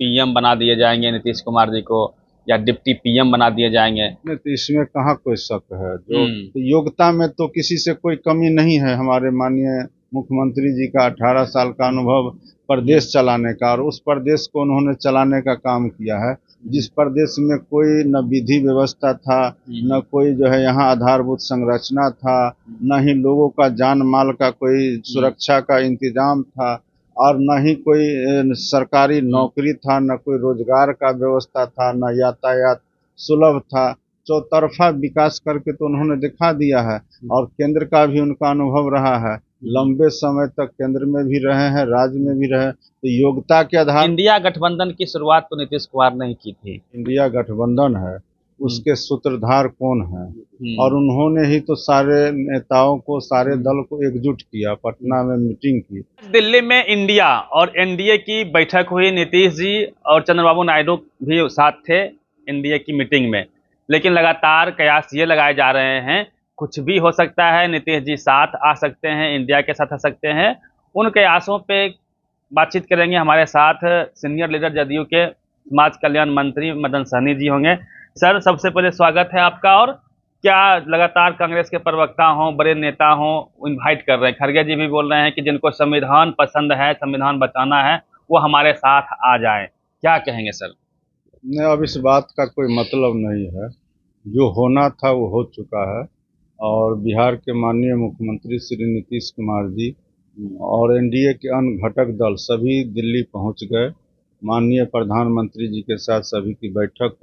PM बना दिए जाएंगे नीतीश कुमार जी को, या डिप्टी पीएम बना दिए जाएंगे? नहीं तो इसमें कहाँ कोई शक है। जो हम्म। योग्यता में तो किसी से कोई कमी नहीं है। हमारे माननीय मुख्यमंत्री जी का 18 साल का अनुभव प्रदेश चलाने का, और उस प्रदेश को उन्होंने चलाने का काम किया है। जिस प्रदेश में कोई न विधि व्यवस्था था, न कोई जो है यहाँ आधारभूत संरचना था, न ही लोगों का जान माल का कोई सुरक्षा का इंतजाम था, और न ही कोई सरकारी नौकरी था, न कोई रोजगार का व्यवस्था था, न यातायात सुलभ था। चौतरफा विकास करके तो उन्होंने दिखा दिया है। और केंद्र का भी उनका अनुभव रहा है, लंबे समय तक केंद्र में भी रहे हैं, राज्य में भी रहे। तो योग्यता के आधार इंडिया गठबंधन की शुरुआत तो नीतीश कुमार ने ही की थी। इंडिया गठबंधन है, उसके सूत्रधार कौन है? और उन्होंने ही तो सारे नेताओं को, सारे दल को एकजुट किया, पटना में मीटिंग की। दिल्ली में इंडिया और एनडीए की बैठक हुई, नीतीश जी और चंद्रबाबू नायडू भी साथ थे एनडीए की मीटिंग में। लेकिन लगातार कयास ये लगाए जा रहे हैं कुछ भी हो सकता है, नीतीश जी साथ आ सकते हैं, इंडिया के साथ आ सकते हैं। उन कयासों पे बातचीत करेंगे। हमारे साथ सीनियर लीडर जदयू के समाज कल्याण मंत्री मदन सहनी जी होंगे। सर, सबसे पहले स्वागत है आपका। और क्या लगातार कांग्रेस के प्रवक्ता हों, बड़े नेता हों, इनवाइट कर रहे हैं? खड़गे जी भी बोल रहे हैं कि जिनको संविधान पसंद है, संविधान बचाना है, वो हमारे साथ आ जाएं। क्या कहेंगे सर? नहीं, अब इस बात का कोई मतलब नहीं है। जो होना था वो हो चुका है। और बिहार के माननीय मुख्यमंत्री श्री नीतीश कुमार जी और एनडीए के अन्य घटक दल सभी दिल्ली पहुंच गए। माननीय प्रधानमंत्री जी के साथ सभी की बैठक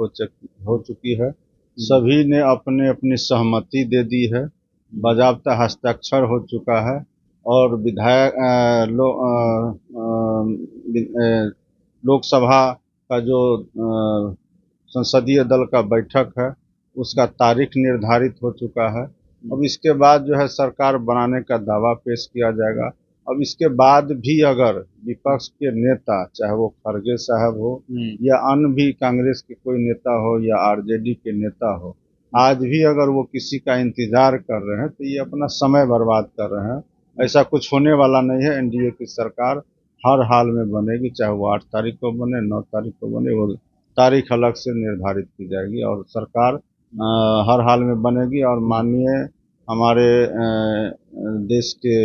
हो चुकी है। सभी ने अपने अपनी सहमति दे दी है, बाजाबता हस्ताक्षर हो चुका है। और विधायक लोकसभा का जो संसदीय दल का बैठक है, उसका तारीख निर्धारित हो चुका है। अब इसके बाद जो है सरकार बनाने का दावा पेश किया जाएगा। अब इसके बाद भी अगर विपक्ष के नेता, चाहे वो खड़गे साहब हो या अन्य भी कांग्रेस के कोई नेता हो या आरजेडी के नेता हो, आज भी अगर वो किसी का इंतजार कर रहे हैं तो ये अपना समय बर्बाद कर रहे हैं। ऐसा कुछ होने वाला नहीं है। एनडीए की सरकार हर हाल में बनेगी, चाहे वो 8 तारीख को बने, 9 तारीख को बने, वो तारीख अलग से निर्धारित की जाएगी। और सरकार हर हाल में बनेगी। और माननीय हमारे देश के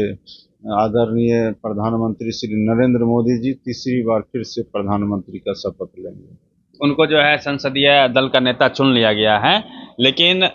आदरणीय प्रधानमंत्री श्री नरेंद्र मोदी जी तीसरी बार फिर से प्रधानमंत्री का शपथ लेंगे। उनको जो है संसदीय दल का नेता चुन लिया गया है। लेकिन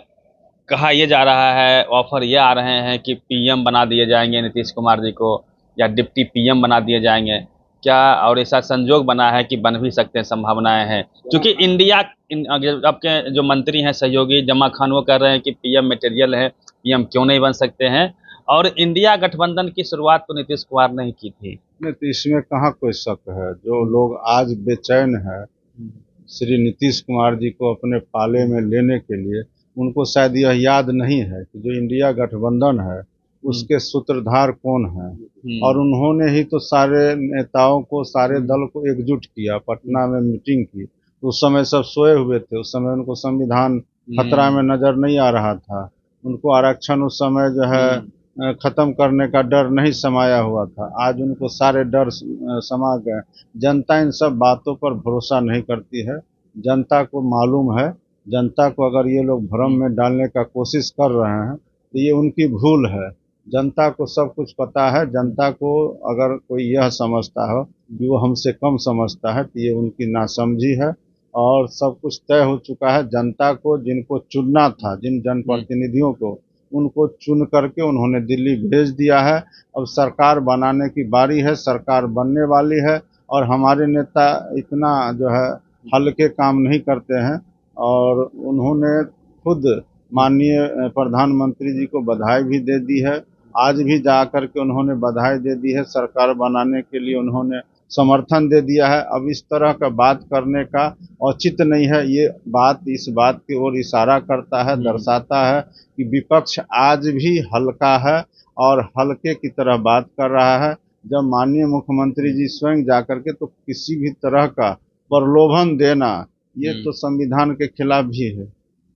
कहा यह जा रहा है, ऑफर ये आ रहे हैं कि पीएम बना दिए जाएंगे नीतीश कुमार जी को, या डिप्टी पीएम बना दिए जाएंगे। क्या और ऐसा संजोग बना है कि बन भी सकते हैं, संभावनाएं हैं? क्योंकि इंडिया आपके जो मंत्री हैं सहयोगी जमा खान, वो कह रहे हैं कि पीएम मटेरियल है, पीएम क्यों नहीं बन सकते हैं। और इंडिया गठबंधन की शुरुआत तो नीतीश कुमार ने ही की थी। नहीं तो इसमें कहाँ कोई शक है। जो लोग आज बेचैन है श्री नीतीश कुमार जी को अपने पाले में लेने के लिए, उनको शायद यह याद नहीं है कि जो इंडिया गठबंधन है उसके सूत्रधार कौन है। और उन्होंने ही तो सारे नेताओं को, सारे दल को एकजुट किया, पटना में मीटिंग की। उस समय सब सोए हुए थे, उस समय उनको संविधान खतरा में नजर नहीं आ रहा था। उनको आरक्षण उस समय जो है खत्म करने का डर नहीं समाया हुआ था। आज उनको सारे डर समा गए। जनता इन सब बातों पर भरोसा नहीं करती है। जनता को मालूम है। जनता को अगर ये लोग भ्रम में डालने का कोशिश कर रहे हैं तो ये उनकी भूल है। जनता को सब कुछ पता है। जनता को अगर कोई यह समझता हो कि वो हमसे कम समझता है तो ये उनकी नासमझी है। और सब कुछ तय हो चुका है। जनता को जिनको चुनना था, जिन जनप्रतिनिधियों को, उनको चुन करके उन्होंने दिल्ली भेज दिया है। अब सरकार बनाने की बारी है, सरकार बनने वाली है। और हमारे नेता इतना जो है हल्के काम नहीं करते हैं। और उन्होंने खुद माननीय प्रधानमंत्री जी को बधाई भी दे दी है। आज भी जा कर के उन्होंने बधाई दे दी है। सरकार बनाने के लिए उन्होंने समर्थन दे दिया है। अब इस तरह का बात करने का औचित्य नहीं है। ये बात इस बात की ओर इशारा करता है, दर्शाता है कि विपक्ष आज भी हल्का है और हल्के की तरह बात कर रहा है। जब माननीय मुख्यमंत्री जी स्वयं जाकर के तो किसी भी तरह का प्रलोभन देना, ये तो संविधान के खिलाफ भी है।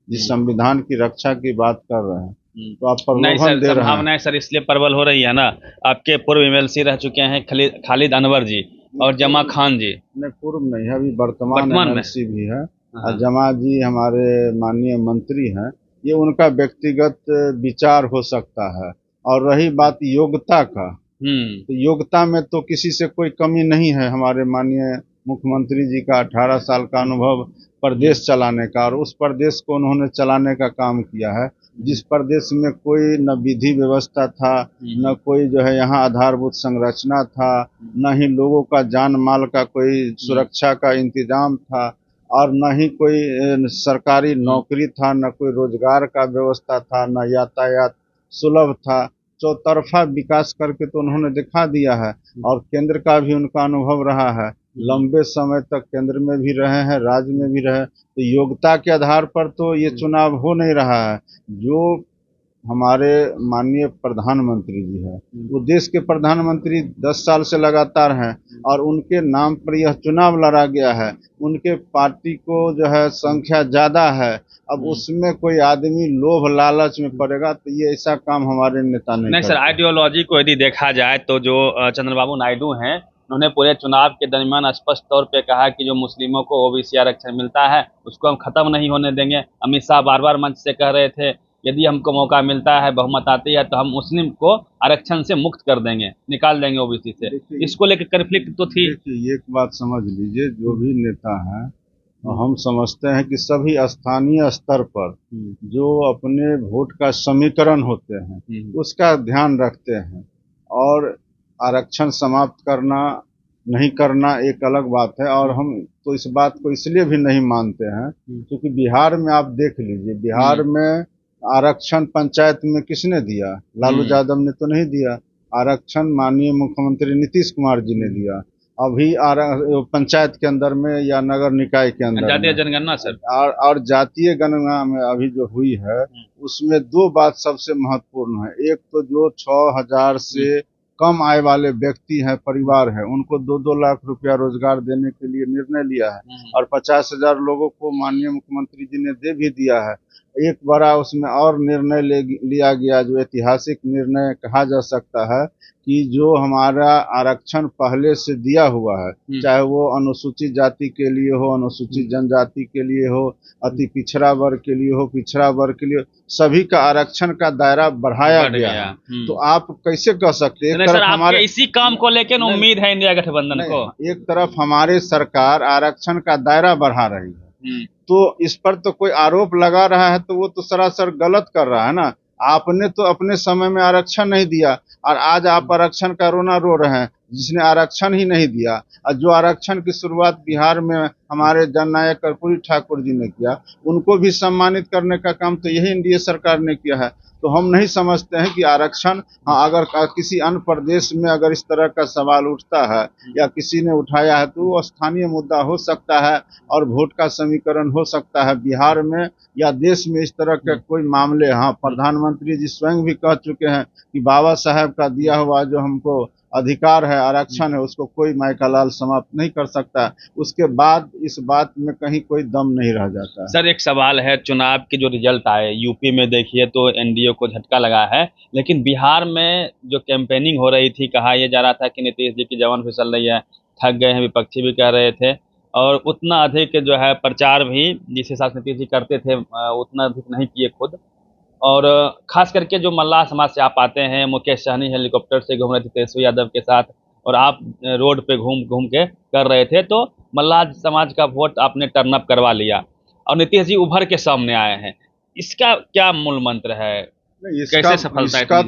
जिस संविधान की रक्षा की बात कर रहे हैं तो आप नहीं प्रलोभन सर, दे रहे हैं। संभावनाएं सर इसलिए प्रबल हो रही है ना, आपके पूर्व एमएलसी रह चुके हैं खालिद अनवर जी, और जमा खान जी नहीं, पूर्व नहीं है, अभी वर्तमान वर्तमान में। एमएलसी भी है। हाँ। और जमा जी हमारे माननीय मंत्री हैं। ये उनका व्यक्तिगत विचार हो सकता है। और रही बात योग्यता का, तो योग्यता में तो किसी से कोई कमी नहीं है। हमारे माननीय मुख्यमंत्री जी का 18 साल का अनुभव प्रदेश चलाने का, और उस प्रदेश को उन्होंने चलाने का काम किया है। जिस प्रदेश में कोई न विधि व्यवस्था था, न कोई जो है यहाँ आधारभूत संरचना था, न ही लोगों का जान माल का कोई सुरक्षा का इंतजाम था, और न ही कोई सरकारी नौकरी था, न कोई रोजगार का व्यवस्था था, न यातायात सुलभ था। चौतरफा विकास करके तो उन्होंने दिखा दिया है। और केंद्र का भी उनका अनुभव रहा है, लंबे समय तक केंद्र में भी रहे हैं, राज्य में भी रहे। तो योग्यता के आधार पर तो ये चुनाव हो नहीं रहा है। जो हमारे माननीय प्रधानमंत्री जी हैं, वो देश के प्रधानमंत्री 10 साल से लगातार हैं, और उनके नाम पर यह चुनाव लड़ा गया है। उनके पार्टी को जो है संख्या ज्यादा है। अब उसमें कोई आदमी लोभ लालच में पड़ेगा, तो ये ऐसा काम हमारे नेता नहीं सर, करते। आइडियोलॉजी को यदि देखा जाए तो जो चंद्रबाबू नायडू हैं, उन्होंने पूरे चुनाव के दरमियान स्पष्ट तौर पे कहा कि जो मुस्लिमों को ओबीसी आरक्षण मिलता है उसको हम खत्म नहीं होने देंगे। अमित शाह बार बार मंच से कह रहे थे यदि हमको मौका मिलता है, बहुमत आती है, तो हम मुस्लिम को आरक्षण से मुक्त कर देंगे, निकाल देंगे ओबीसी से। इसको लेकर कन्फ्लिक्ट तो थी। देखिए, एक बात समझ लीजिए, जो भी नेता है, हम समझते हैं कि सभी स्थानीय स्तर पर जो अपने वोट का समीकरण होते हैं उसका ध्यान रखते हैं। और आरक्षण समाप्त करना नहीं करना एक अलग बात है। और हम तो इस बात को इसलिए भी नहीं मानते हैं क्योंकि बिहार में आप देख लीजिए, बिहार में आरक्षण पंचायत में किसने दिया? लालू यादव ने तो नहीं दिया। आरक्षण माननीय मुख्यमंत्री नीतीश कुमार जी ने दिया। अभी पंचायत के अंदर में या नगर निकाय के अंदर जातीय में, जनगणना सर, और जातीय गणना में अभी जो हुई है उसमें दो बात सबसे महत्वपूर्ण है। एक तो जो 6,000 से कम आय वाले व्यक्ति हैं, परिवार है, उनको 2-2 लाख रुपया रोजगार देने के लिए निर्णय लिया है। और 50,000 लोगों को माननीय मुख्यमंत्री जी ने दे भी दिया है। एक बड़ा उसमें और निर्णय लिया गया, जो ऐतिहासिक निर्णय कहा जा सकता है, कि जो हमारा आरक्षण पहले से दिया हुआ है, चाहे वो अनुसूचित जाति के लिए हो, अनुसूचित जनजाति के लिए हो, अति पिछड़ा वर्ग के लिए हो, पिछड़ा वर्ग के लिए, सभी का आरक्षण का दायरा बढ़ाया गया है। तो आप कैसे कह सकते हैं? सर, हमारे इसी काम को लेकर उम्मीद है इंडिया गठबंधन को। एक तरफ हमारे सरकार आरक्षण का दायरा बढ़ा रही है, तो इस पर तो कोई आरोप लगा रहा है, तो वो तो सरासर गलत कर रहा है ना। आपने तो अपने समय में आरक्षण नहीं दिया, और आज आप आरक्षण का रोना रो रहे हैं जिसने आरक्षण ही नहीं दिया। और जो आरक्षण की शुरुआत बिहार में हमारे जननायक कर्पूरी ठाकुर जी ने किया, उनको भी सम्मानित करने का काम तो यही एनडीए सरकार ने किया है। तो हम नहीं समझते हैं कि आरक्षण, हाँ, अगर किसी अन्य प्रदेश में अगर इस तरह का सवाल उठता है या किसी ने उठाया है, तो वो स्थानीय मुद्दा हो सकता है और वोट का समीकरण हो सकता है। बिहार में या देश में इस तरह के कोई मामले, हाँ, प्रधानमंत्री जी स्वयं भी कह चुके हैं कि बाबा साहब का दिया हुआ जो हमको अधिकार है, आरक्षण है, उसको कोई मायका लाल समाप्त नहीं कर सकता। उसके बाद इस बात में कहीं कोई दम नहीं रह जाता है। सर, एक सवाल है, चुनाव के जो रिजल्ट आए यूपी में देखिए तो एनडीए को झटका लगा है, लेकिन बिहार में जो कैंपेनिंग हो रही थी, कहा यह जा रहा था कि नीतीश जी की जवान फिसल रही है, थक गए हैं, विपक्षी भी कह रहे थे। और उतना अधिक जो है प्रचार भी जिस हिसाब से नीतीश जी करते थे उतना अधिक नहीं किए खुद। और खास करके जो मल्लाह समाज से आप आते हैं, मुकेश सहनी हेलीकॉप्टर से घूम रहे थे तेजस्वी यादव के साथ, और आप रोड पे घूम घूम के कर रहे थे, तो मल्लाह समाज का वोट आपने टर्न अप करवा लिया और नीतीश जी उभर के सामने आए हैं। इसका क्या मूल मंत्र है? कैसे सफलता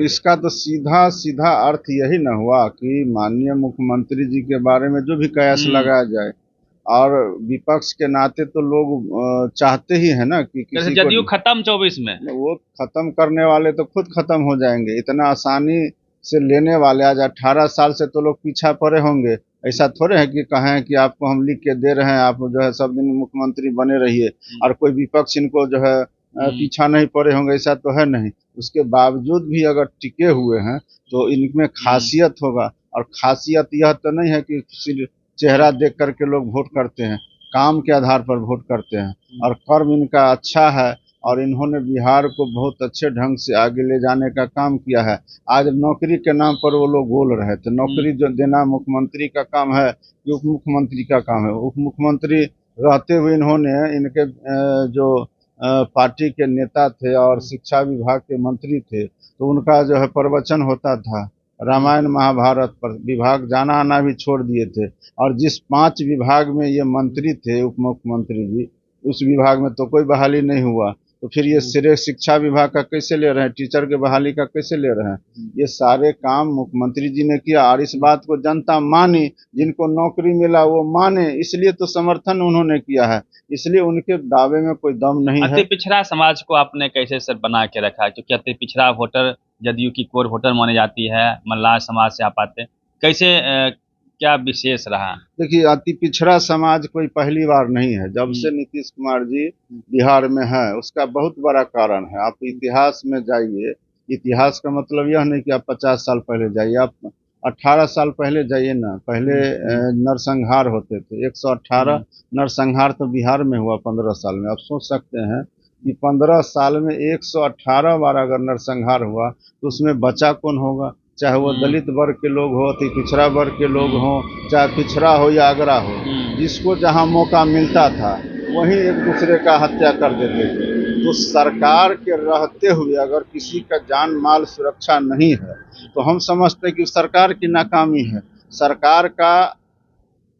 इसका तो सीधा सीधा अर्थ यही न हुआ कि माननीय मुख्यमंत्री जी के बारे में जो भी कयास लगाया जाए, और विपक्ष के नाते तो लोग चाहते ही है ना कि किसी जदयू खत्म 24 में, वो खत्म करने वाले तो खुद खत्म हो जाएंगे। इतना आसानी से लेने वाले, आज 18 साल से तो लोग पीछा पड़े होंगे। ऐसा थोड़े है कि कहें कि आपको हम लिख के दे रहे हैं, आप जो है सब दिन मुख्यमंत्री बने रहिए, और कोई विपक्ष इनको जो है पीछा नहीं पड़े होंगे, ऐसा तो है नहीं। उसके बावजूद भी अगर टिके हुए हैं तो इनमें खासियत होगा। और खासियत यह तो नहीं है कि सिर्फ चेहरा देख करके लोग वोट करते हैं, काम के आधार पर वोट करते हैं। और कर्म इनका अच्छा है, और इन्होंने बिहार को बहुत अच्छे ढंग से आगे ले जाने का काम किया है। आज नौकरी के नाम पर वो लोग बोल रहे थे, नौकरी जो देना मुख्यमंत्री का काम है कि उप मुख्यमंत्री का काम है। उप मुख्यमंत्री रहते हुए इन्होंने इनके जो पार्टी के नेता थे और शिक्षा विभाग के मंत्री थे, तो उनका जो है प्रवचन होता था रामायण महाभारत पर, विभाग जाना आना भी छोड़ दिए थे। और जिस 5 विभाग में ये मंत्री थे उप मुख्यमंत्री जी, उस विभाग में तो कोई बहाली नहीं हुआ, तो फिर ये श्रेय शिक्षा विभाग का कैसे ले रहे हैं, टीचर के बहाली का कैसे ले रहे हैं। ये सारे काम मुख्यमंत्री जी ने किया और इस बात को जनता मानी, जिनको नौकरी मिला वो माने, इसलिए तो समर्थन उन्होंने किया है, इसलिए उनके दावे में कोई दम नहीं है। अति पिछड़ा समाज को आपने कैसे सर बना के रखा है, क्योंकि अति पिछड़ा वोटर जदयू की कोर वोटर मानी जाती है, मल्लाह समाज से आप आते हैं, कैसे क्या विशेष रहा? देखिए, अति पिछड़ा समाज कोई पहली बार नहीं है। जब से नीतीश कुमार जी बिहार में है उसका बहुत बड़ा कारण है। आप इतिहास में जाइए, इतिहास का मतलब यह नहीं कि आप 50 साल पहले जाइए, आप 18 साल पहले जाइए ना। पहले नरसंहार होते थे, 118 नरसंहार तो बिहार में हुआ 15 साल में। आप सोच सकते हैं कि 15 साल में 118 बार अगर नरसंहार हुआ तो उसमें बचा कौन होगा? चाहे वो दलित वर्ग के लोग हो, अति पिछड़ा वर्ग के लोग हों, चाहे पिछड़ा हो या अगरा हो, जिसको जहां मौका मिलता था वहीं एक दूसरे का हत्या कर देते थे। तो सरकार के रहते हुए अगर किसी का जान माल सुरक्षा नहीं है तो हम समझते हैं कि सरकार की नाकामी है। सरकार का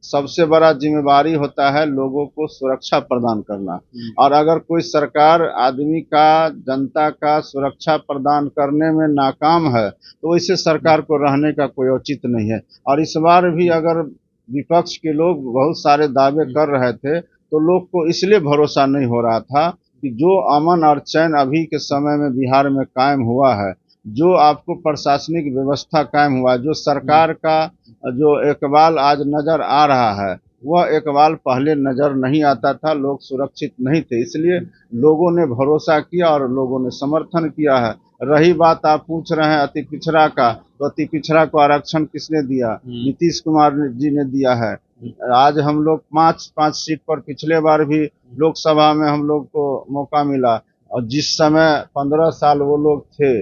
सबसे बड़ा जिम्मेवारी होता है लोगों को सुरक्षा प्रदान करना, और अगर कोई सरकार आदमी का, जनता का सुरक्षा प्रदान करने में नाकाम है तो वैसे सरकार को रहने का कोई औचित्य नहीं है। और इस बार भी अगर विपक्ष के लोग बहुत सारे दावे कर रहे थे तो लोग को इसलिए भरोसा नहीं हो रहा था कि जो अमन और चैन अभी के समय में बिहार में कायम हुआ है, जो आपको प्रशासनिक व्यवस्था कायम हुआ, जो सरकार का जो इकबाल आज नजर आ रहा है, वह इकबाल पहले नजर नहीं आता था। लोग सुरक्षित नहीं थे, इसलिए लोगों ने भरोसा किया और लोगों ने समर्थन किया है। रही बात आप पूछ रहे हैं अति पिछड़ा का, तो अति पिछड़ा को आरक्षण किसने दिया? नीतीश कुमार जी ने दिया है। आज हम लोग 5 सीट पर पिछले बार भी लोकसभा में हम लोग को मौका मिला, और जिस समय 15 साल वो लोग थे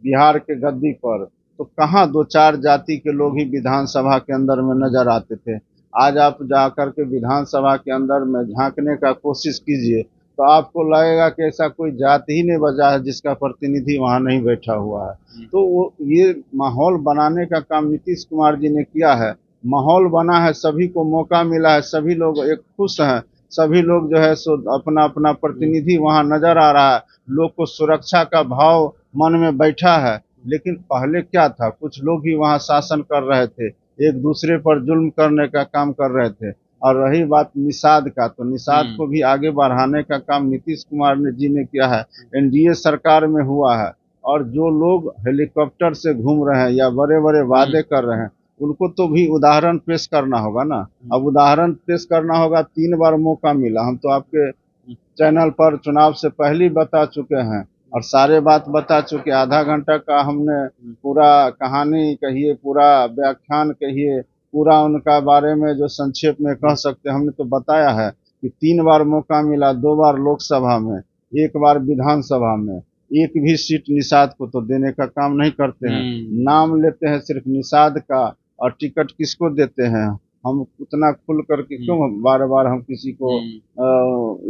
बिहार के गद्दी पर, तो कहाँ 2-4 जाति के लोग ही विधानसभा के अंदर में नजर आते थे। आज आप जाकर के विधानसभा के अंदर में झांकने का कोशिश कीजिए तो आपको लगेगा कि ऐसा कोई जाति ही नहीं बचा है जिसका प्रतिनिधि वहां नहीं बैठा हुआ है। तो वो ये माहौल बनाने का काम नीतीश कुमार जी ने किया है। माहौल बना है, सभी को मौका मिला है, सभी लोग एक खुश हैं, सभी लोग जो है सो अपना अपना प्रतिनिधि वहां नजर आ रहा है। लोग को सुरक्षा का भाव मन में बैठा है। लेकिन पहले क्या था, कुछ लोग ही वहां शासन कर रहे थे, एक दूसरे पर जुल्म करने का काम कर रहे थे। और रही बात निषाद का, तो निषाद को भी आगे बढ़ाने का काम नीतीश कुमार जी ने किया है, एनडीए सरकार में हुआ है। और जो लोग हेलीकॉप्टर से घूम रहे हैं या बड़े बड़े वादे कर रहे हैं, उनको तो भी उदाहरण पेश करना होगा ना। अब उदाहरण पेश करना होगा, 3 बार मौका मिला। हम तो आपके चैनल पर चुनाव से पहले ही बता चुके हैं और सारे बात बता चुके। आधा घंटा का हमने पूरा कहानी कहिए, पूरा व्याख्यान कहिए, पूरा उनका बारे में जो संक्षेप में कह सकते हमने तो बताया है कि 3 बार मौका मिला, 2 बार लोकसभा में, 1 बार विधानसभा में। एक भी सीट निषाद को तो देने का काम नहीं करते हैं, नाम लेते हैं सिर्फ निषाद का, और टिकट किसको देते हैं? हम उतना खुल करके क्यों बार बार हम किसी को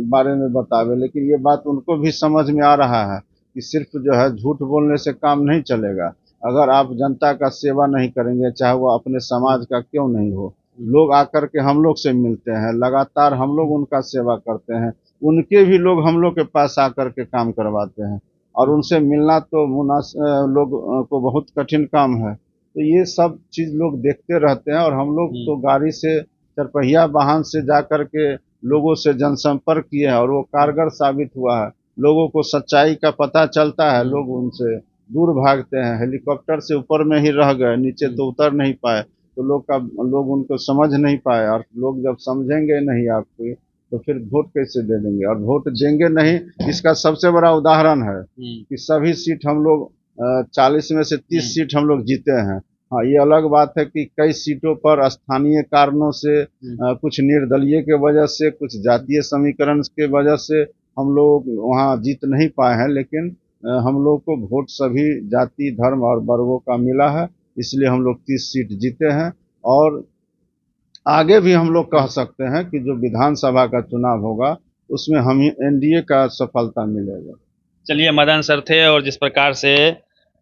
बारे में बतावे। लेकिन ये बात उनको भी समझ में आ रहा है कि सिर्फ जो है झूठ बोलने से काम नहीं चलेगा। अगर आप जनता का सेवा नहीं करेंगे, चाहे वो अपने समाज का क्यों नहीं हो, लोग आकर के हम लोग से मिलते हैं, लगातार हम लोग उनका सेवा करते हैं, उनके भी लोग हम लोग के पास आकर के काम करवाते हैं, और उनसे मिलना तो लोग को बहुत कठिन काम है। तो ये सब चीज लोग देखते रहते हैं, और हम लोग तो गाड़ी से, 4 पहिया वाहन से जाकर के लोगों से जनसंपर्क किए हैं और वो कारगर साबित हुआ है। लोगों को सच्चाई का पता चलता है, लोग उनसे दूर भागते हैं। हेलीकॉप्टर से ऊपर में ही रह गए, नीचे तो उतर नहीं पाए, तो लोग उनको समझ नहीं पाए। और लोग जब समझेंगे नहीं आपको, तो फिर वोट कैसे दे देंगे? और वोट देंगे नहीं, इसका सबसे बड़ा उदाहरण है कि सभी सीट हम लोग 40 में से 30 सीट हम लोग जीते हैं। हाँ, ये अलग बात है कि कई सीटों पर स्थानीय कारणों से, कुछ निर्दलीय के वजह से, कुछ जातीय समीकरण के वजह से हम लोग वहाँ जीत नहीं पाए हैं, लेकिन हम लोग को वोट सभी जाति धर्म और वर्गों का मिला है, इसलिए हम लोग 30 सीट जीते हैं। और आगे भी हम लोग कह सकते हैं कि जो विधानसभा का चुनाव होगा उसमें हम एनडीए का सफलता मिलेगा। चलिए, मदन सर थे, और जिस प्रकार से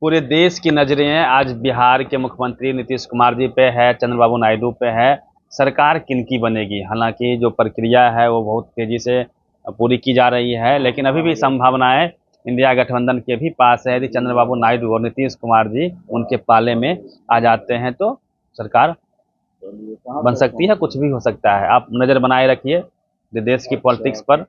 पूरे देश की नजरें आज बिहार के मुख्यमंत्री नीतीश कुमार जी पे है, चंद्रबाबू नायडू पे है, सरकार किनकी बनेगी। हालांकि जो प्रक्रिया है वो बहुत तेजी से पूरी की जा रही है, लेकिन अभी भी संभावनाएं इंडिया गठबंधन के भी पास है। यदि चंद्रबाबू नायडू और नीतीश कुमार जी उनके पाले में आ जाते हैं तो सरकार बन सकती है, कुछ भी हो सकता है। आप नज़र बनाए रखिए देश की पॉलिटिक्स पर।